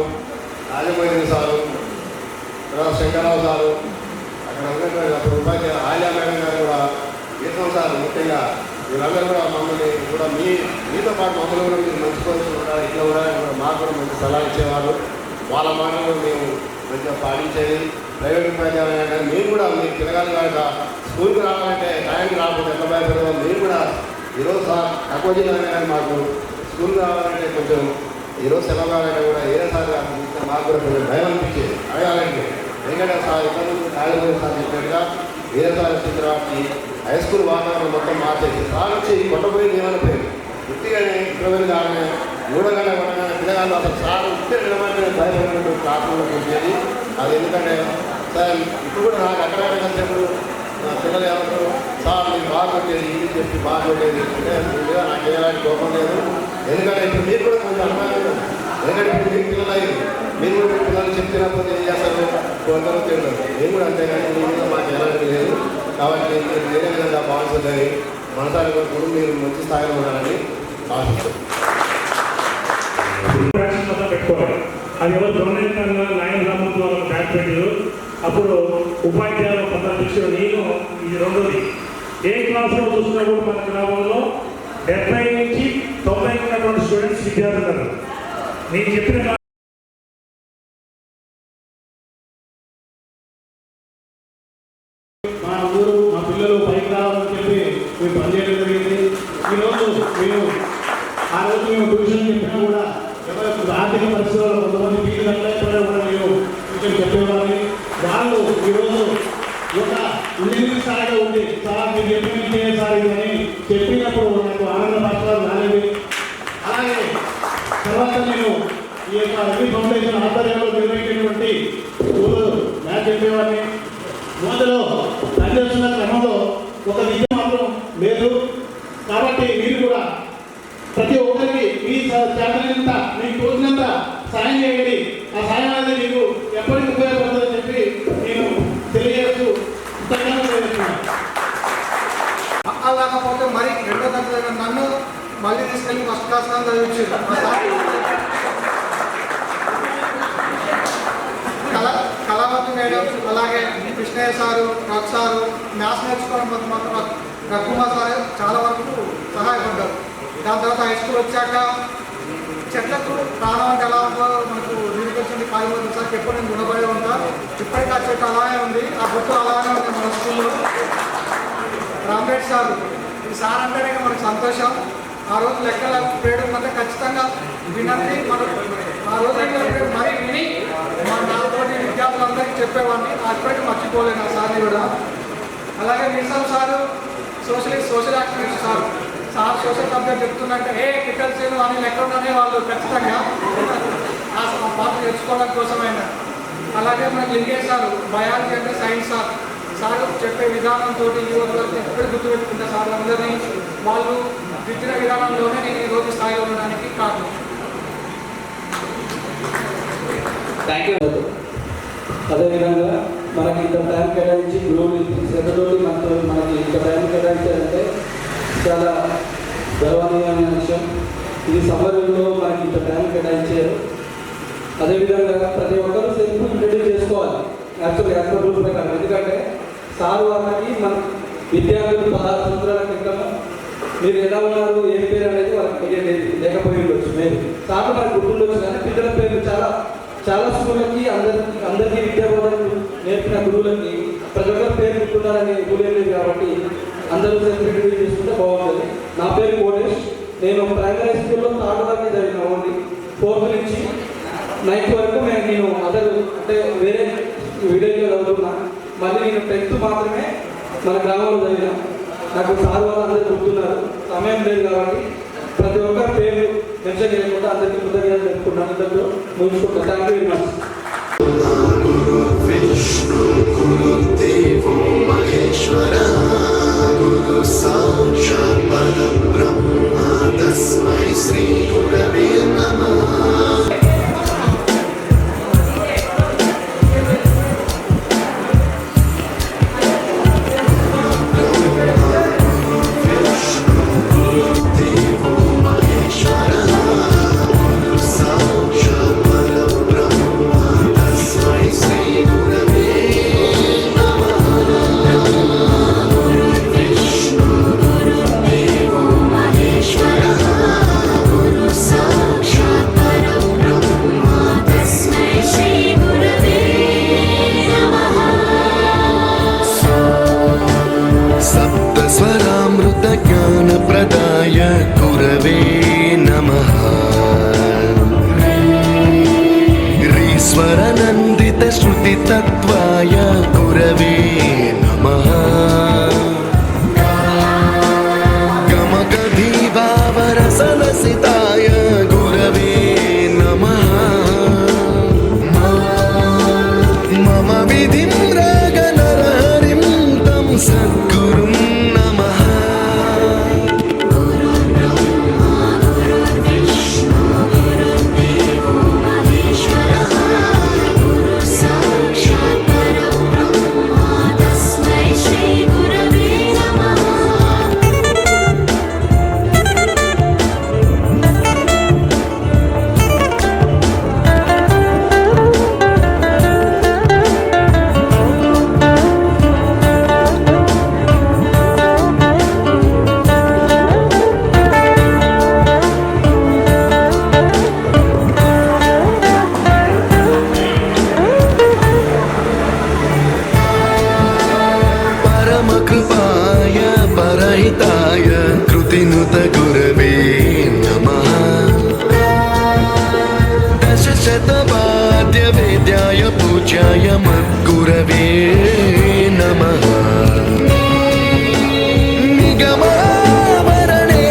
Rajamohan sir, తర్వాత శంకర్రావు సారు, అక్కడ ఉన్నటువంటి అప్పుడు ఉపాధ్యాయులు ఆలియా మేడం గారు కూడా వీరస్వామి సార్ ముఖ్యంగా మీరందరూ కూడా మమ్మల్ని కూడా మీతో పాటు మమ్మల్ని కూడా మీరు మంచి కోసం ఉండాలి, ఇట్లా కూడా మాకు కూడా మంచి సలహా ఇచ్చేవారు. వాళ్ళ మాటలు మేము మంచిగా పాటించేది. ప్రైవేట్ ఉపాధ్యాయులు కానీ మీరు కూడా మీరు తిరగాలి కాక స్కూల్కి రావాలంటే టైంకి రాకపోతే ఎంత భయపడదో మీరు కూడా ఈరోజు సార్ తక్కువ జిల్లానే కానీ మాకు స్కూల్కి రావాలంటే కొంచెం ఈరోజు సెలవు కావాలంటే కూడా ఏ సార్ మాకు కూడా కొంచెం భయం అనిపించేది అడగాలంటే. ఎందుకంటే సార్ ఇక్కడ కాలేజీ సార్ చెప్పినట్టుగా వేరే సార్ వచ్చిన తర్వాత హై స్కూల్ వాతావరణం మొత్తం మార్చేసి సార్ వచ్చి కొట్టబోయి ఏమనిపోయింది ఉట్టిగానే ఇంటర్వ్యూలు కానీ 3 గంటల కొట్టగానే పిల్లగాళ్ళు అసలు సార్ ఉట్టి నిలబడి భయపడినట్టు క్లాసులో వచ్చేది. అది ఎందుకంటే సార్ ఇప్పుడు కూడా నాకు అక్కడ కలిసినప్పుడు నా పిల్లలు ఏమంటారు సార్ మీరు బాగా కొట్టేది ఇది చెప్పి బాగా కొట్టేది అంటే ముందుగా నాకు ఎలాంటి కోపం లేదు. ఎందుకంటే ఇప్పుడు మీరు కూడా కొంచెం అనుమానం, ఎందుకంటే ఇప్పుడు మీకు పిల్లలు అయ్యారు, మీరు కూడా మీ పిల్లలు చెప్తున్నప్పుడు ఏం చేస్తారు కొందరు తింటారు. మేము కూడా అంతేగాని మీ మీద మాకు ఎలాంటి లేదు. కాబట్టి మీరు వేరే విధంగా బాగుంటుందని మనసారి కూడా మీరు మంచి స్థాయిలో ఉండాలని ఆశిస్తాం. పెట్టుకోవాలి. అది ఎవరు గవర్నమెంట్ నాయన రామూర్తి వాళ్ళు బ్యాక్ పెట్టారు. అప్పుడు ఉపాధ్యాయులు కొంత దృష్టిలో నేను ఇది రెండోది ఏ క్లాస్లో చూసినా కూడా మన గ్రామంలో 70 నుంచి 90 ఉన్నటువంటి స్టూడెంట్స్ విద్యార్థులు. నేను చెప్పిన మా ఊరు మా పిల్లలు పైకి రావాలని చెప్పి మేము పనిచేయడం జరిగింది. ఈరోజు మేము ఆ రోజు మేము ట్యూషన్ చెప్పినా కూడా ఎవరు ఆర్థిక పరిస్థితుల్లో కొంతమంది ఫీజు కట్టలేకపోయినా కూడా మేము ట్యూషన్ చెప్పేవాళ్ళని. వాళ్ళు ఈరోజు ఒక ఇంజనీరింగ్ స్థాయిలో ఉంది సార్ మీరు చెప్పిన సార్ ఇది అని చెప్పినప్పుడు నాకు ఆనంద భాషలు రాలేదు. అలాగే తర్వాత నేను ఈ యొక్క రవి ఫౌండేషన్ ఆధ్వర్యంలో నిర్వహించినటువంటి స్కూల్ మ్యాచ్ చెప్పేవాడిని. మొదలో పనిచేస్తున్న క్రమంలో ఒక విద్య మాత్రం లేదు. కాబట్టి మీరు కూడా ప్రతి ఒక్కరికి మీ చేతనంత మీకు తోచినంత సాయం చేయండి. ఆ సాయం అనేది మీకు ఎప్పటికీ ఉపయోగపడుతుందని చెప్పి నేను తెలియజేస్తూ లేకపోతే మరి రెండో తరగతి నన్ను మళ్ళీ తీసుకెళ్ళి ఫస్ట్ క్లాస్ చదివించారు. కళావతి మేడం, అలాగే Krishnayya sir, Raghu sir, maths నేర్చుకోవడం మాత్రం రఘుకుమార్ సార్ చాలా వరకు సహాయపడ్డారు. దాని తర్వాత హై స్కూల్ వచ్చాక చెట్లకు ప్రాణం అంటే ఎలా ఉందో మనకు నిరూపించింది కాయమూరి సార్కి ఎప్పుడు నేను గుణపడే ఉంటా. ఇప్పటికీ ఆ చెట్టు అలాగే ఉంది, ఆ గుర్తు అలాగే ఉంది మన స్కూల్లో. రామరెడ్డి సార్, ఈ సార్ అంటేనే మనకు సంతోషం. ఆ రోజు లెక్కల పీరియడ్ ఉందంటే ఖచ్చితంగా వినండి. మనం ఆ రోజు లెక్కల పీరియడ్ మరీ విని మా నాతోటి విద్యార్థులందరికీ చెప్పేవాడిని. అప్పటికీ మర్చిపోలేను ఆ సార్ని కూడా. అలాగే మిర్సాం sir social activist sir social subject చెప్తున్నట్టే పికల్స్ అని లెక్కలోనే వాళ్ళు ఖచ్చితంగా ఆ పాత్ర నేర్చుకోవడం కోసమైనా. అలాగే మనకి లింగేష్ సార్ బయాలజీ అంటే సైన్స్ సార్ చెప్పే విధానంతో యువకులకు ఎప్పుడు గుర్తుపెట్టుకుంటే సార్ అందరినీ వాళ్ళు దిద్దిన విధానంలోనే నేను ఈరోజు స్థాయిలో ఉండడానికి కారణం. Thank you. అదేవిధంగా మనకి ఇంత టైం కేటాయించి గురువులు శ్రద్ధతోటి మనకి ఇంత టైం కేటాయించారంటే చాలా గర్వనీయమైన విషయం. ఇది సమ్మర్లో మనకి ఇంత టైం కేటాయించారు. అదేవిధంగా ప్రతి ఒక్కరూ సెల్ఫ్ ఇంట్రడ్యూస్ చేసుకోవాలి యాక్చువల్గా రూల్ ప్రకారం. ఎందుకంటే సార్ వాళ్ళకి మన విద్యార్థులు 16 సంవత్సరాల క్రితం మీరు ఎలా ఉన్నారు ఏం పేరు అనేది వాళ్ళకి తెలియలేదు, లేకపోయి ఉండొచ్చు. మేము సార్లు మనకు గుర్తుండొచ్చు, కానీ పిల్లల పేరు చాలా స్కూళ్ళకి అందరికీ విద్యాబోధన నేర్పిన గురువులకి ప్రతి ఒక్కరి పేరు గుర్తున్నారని గుర్లేదు. కాబట్టి అందరూ సెల్ఫ్ ఇంట్రడ్యూస్ చేసుకుంటే బాగుంటుంది. నా పేరు కోటేష్. నేను ప్రైమరీ స్కూల్లో 3rd వరకు చదివిన, ఓన్లీ 4th నుంచి 9th వరకు నేను అంటే వేరే విలేజ్లో చదువుతున్నా. మళ్ళీ నేను 10th మాత్రమే మన గ్రామంలో చదివిన. నాకు సార్ వాళ్ళు అందరూ గుర్తున్నారు. సమయం లేదు కాబట్టి ప్రతి ఒక్కరి పేరు మెన్షన్ చేయకుండా అందరికీ కృతజ్ఞతలు చెప్పుకుంటాను. అందరితో ముగించుకుంటాను. Thank you very much. Vishnu గురుదేవో మహేశ్వర గురు సాక్షాత్ పరబ్రహ్మ తస్మై శ్రీ గురవే నమః. Viష్nu Guru Deva गुरवे नमः ईश्वरनन्दितश्रुतितत्त्वाय गुरवे नमः गमगधीभावरसलसिताय गुरवे नमः मम विधिं रागनरहरिं तं सद्गुरुं नमः परमकृपाय परहिताय कृतिनुत गुरवे नमः दशशतवाद्यवेद्याय पूज्याय मद्गुरवे नमः निगमावरणे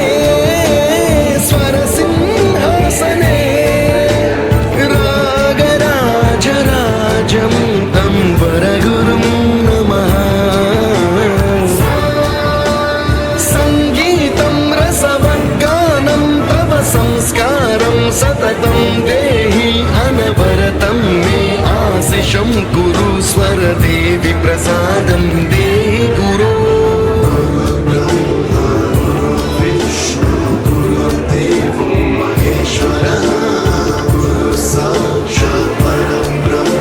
स्वरसिंहासने रागराजराजं तं वरगुरुं नमः संस्कारं सततं देहि अनवरतं मे आशिषं कुरु स्वरदेवि प्रसादं देहि गुरो विष्णु गुरुदेवो महेश्वरः गुरु साक्षात् परब्रह्म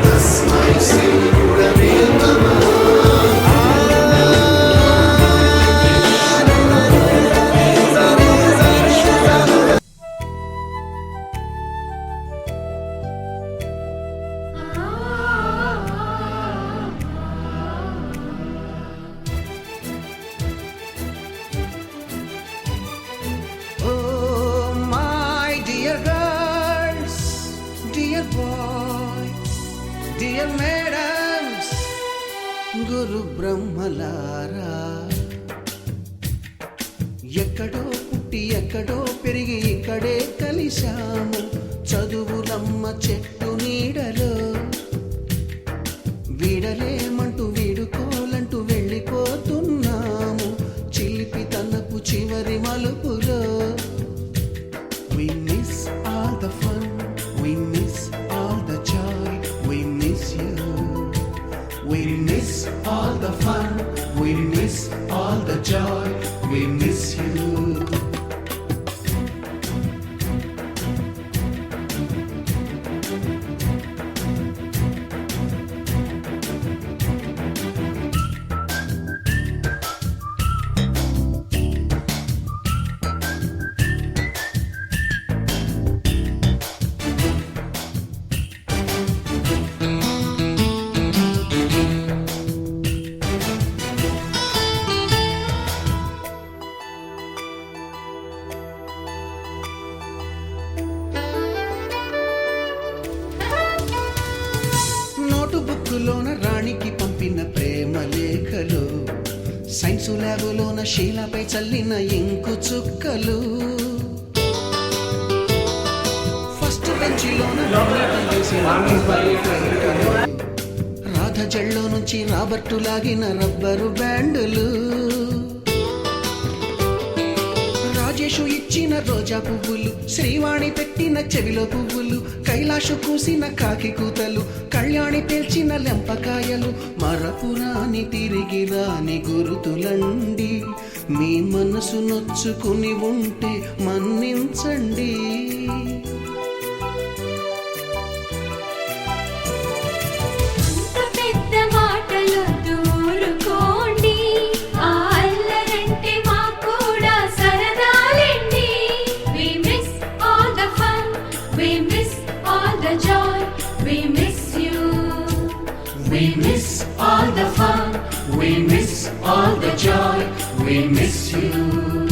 तस्मै श्री गुरवे नमः Dear madams, గురు బ్రహ్మలారా ఎక్కడో పుట్టి ఎక్కడో పెరిగి ఇక్కడే కలిశాము చదువులమ్మ చెట్టు నీడలో వీడలేమంటూ వీడుకోలంటూ వెళ్ళిపోతున్నాము చిలిపి తనపు చివరి మలుపులో We miss all the fun, we miss all the joy, we miss you. We miss all the fun, we miss all the joy, we miss you. నోటుబుక్కులోన రాణికి పంపిన ప్రేమ లేఖలు సైన్సు ల్యాబులోన శీలపై చల్లిన ఇంకు చుక్కలు ఫస్ట్ బెంచిలోన రాధ జల్లో నుంచి రాబర్టు లాగిన రబ్బరు బ్యాండులు రాజేషు ఇచ్చిన రోజా పువ్వులు శ్రీవాణి పెట్టిన చెవిలో పువ్వులు కైలాషు కూసిన కాకి కూతలు కళ్యాణి పేల్చిన లెంపకాయలు మరపురాని తిరిగి రాని గురుతులండి మీ మనసు నొచ్చుకుని ఉంటే మన్నించండి We miss all the fun, we miss all the joy, we miss you.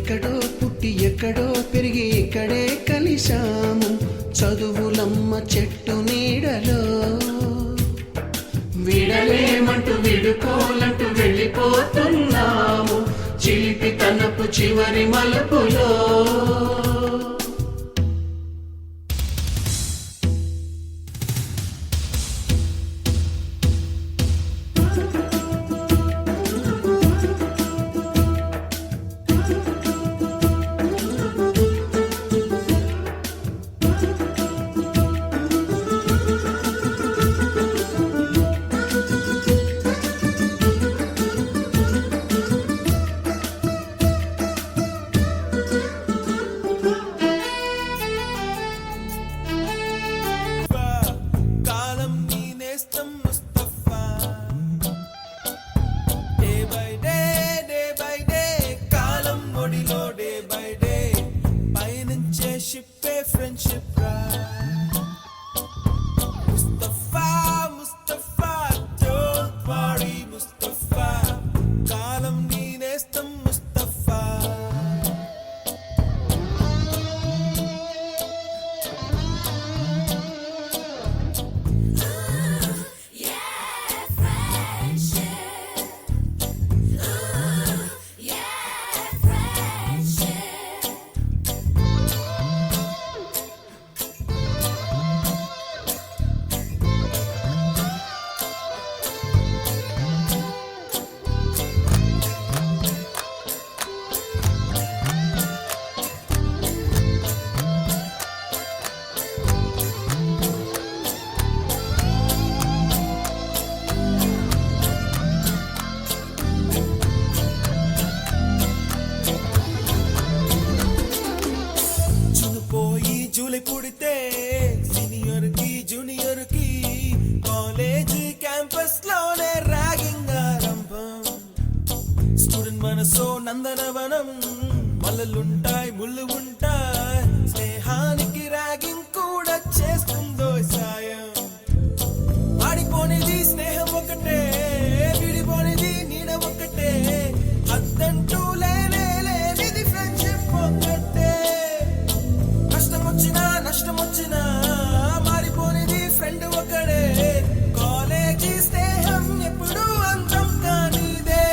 ఎక్కడో పుట్టి ఎక్కడో పెరిగి ఇక్కడే కలిశాము చదువులమ్మ చెట్టు నీడలో విడలేమంటూ విడుకోలంటూ వెళ్ళిపోతున్నాము చిలిపి తనపు చివరి మలుపులో పుడితే సీనియర్ కి జూనియర్ కి కాలేజ్ క్యాంపస్ లోనే ర్యాగింగ్ ఆరంభం స్టూడెంట్ మనసో నందనవనం మల్లలుంటాయి ముళ్ళు ఉంటాయి స్నేహానికి ర్యాగింగ్ కూడా చేస్తుందో సాయం ఆడిపోనిది స్నేహం ఒకటే విడిపోనిది నీడ ఒకటే అద్దంటూ లేనిది ఫ్రెండ్షిప్ ఒకటే నష్టం వచ్చినా మారిపోనిది ఫ్రెండ్ ఒకడే కాలేజీ స్నేహం ఎప్పుడు అంతం కానిదే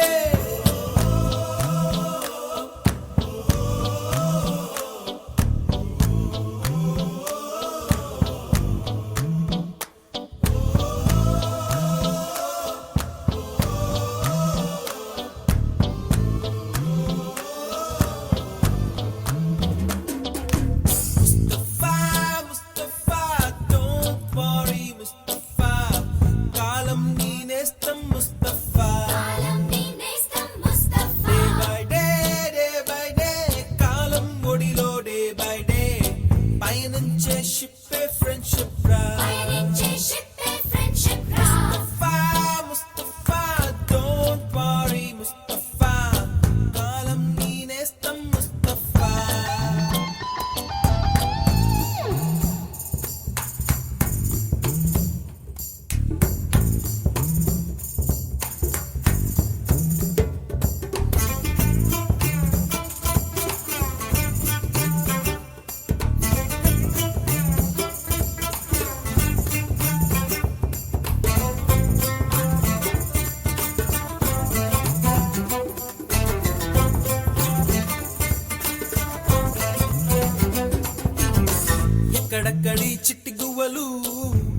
ఎక్కడక్కడి చిట్టి గువ్వలు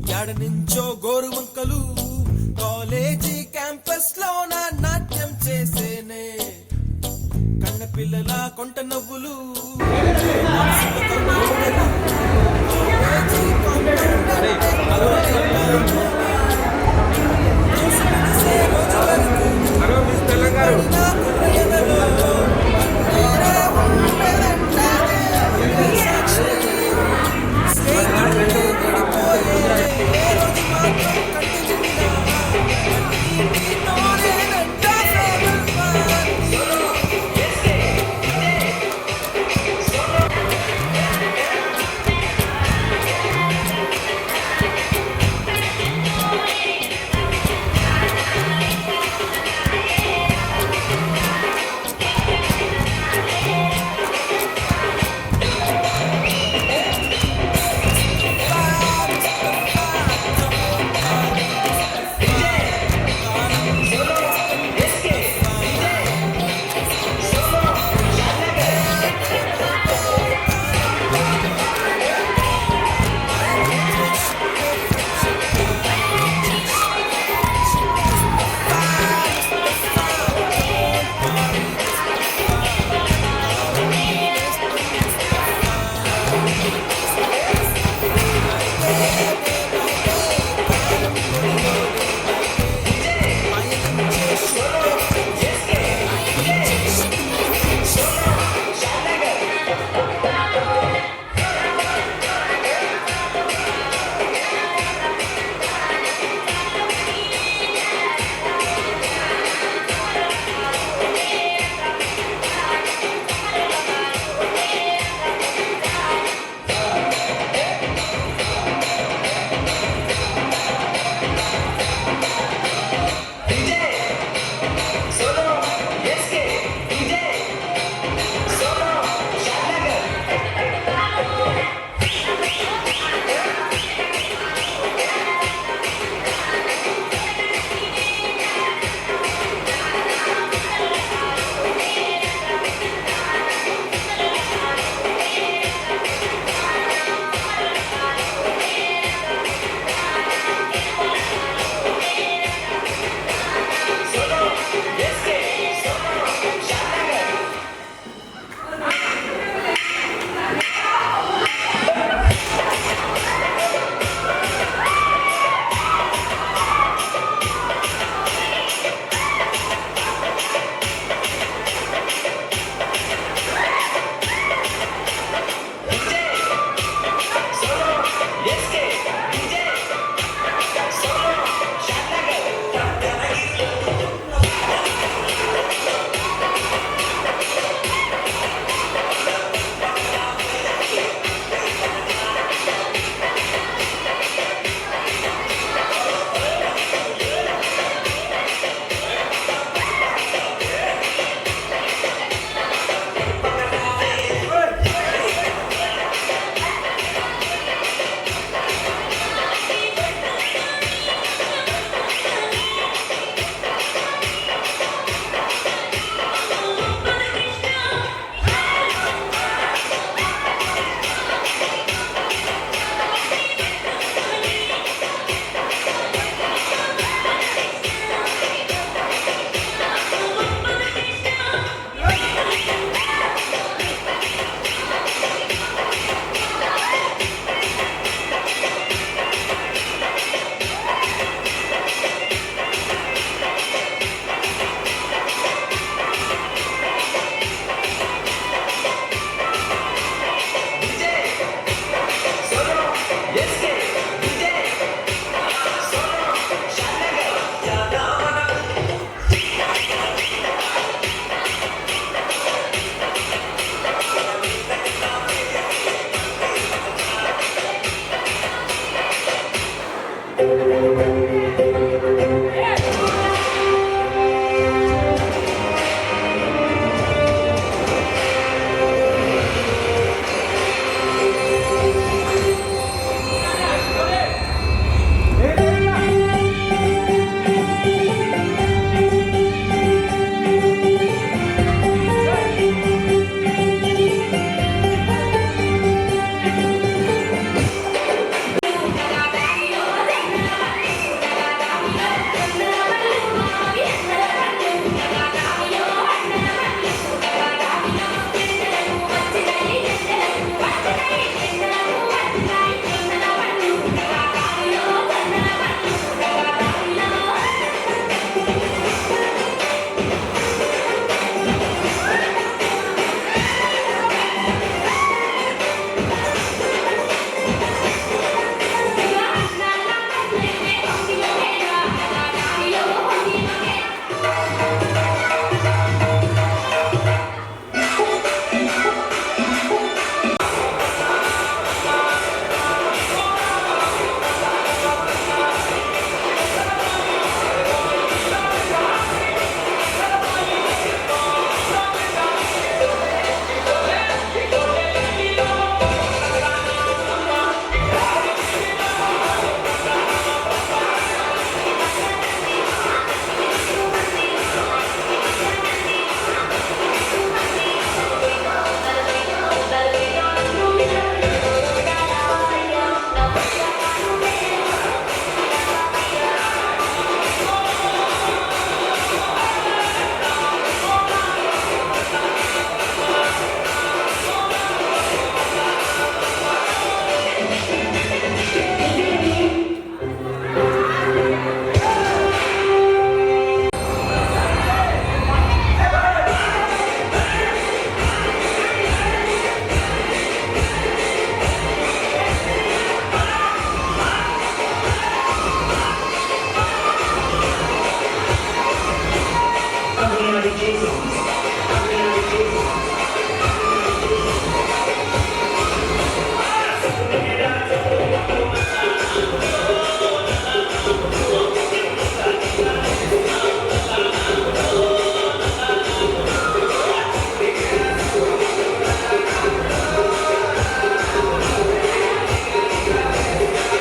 యాడ నుంచో గోరు వంకలు కాలేజీ క్యాంపస్ లోన నాట్యం చేసేనే కన్న పిల్లల కొంట నవ్వులు కాలేజీ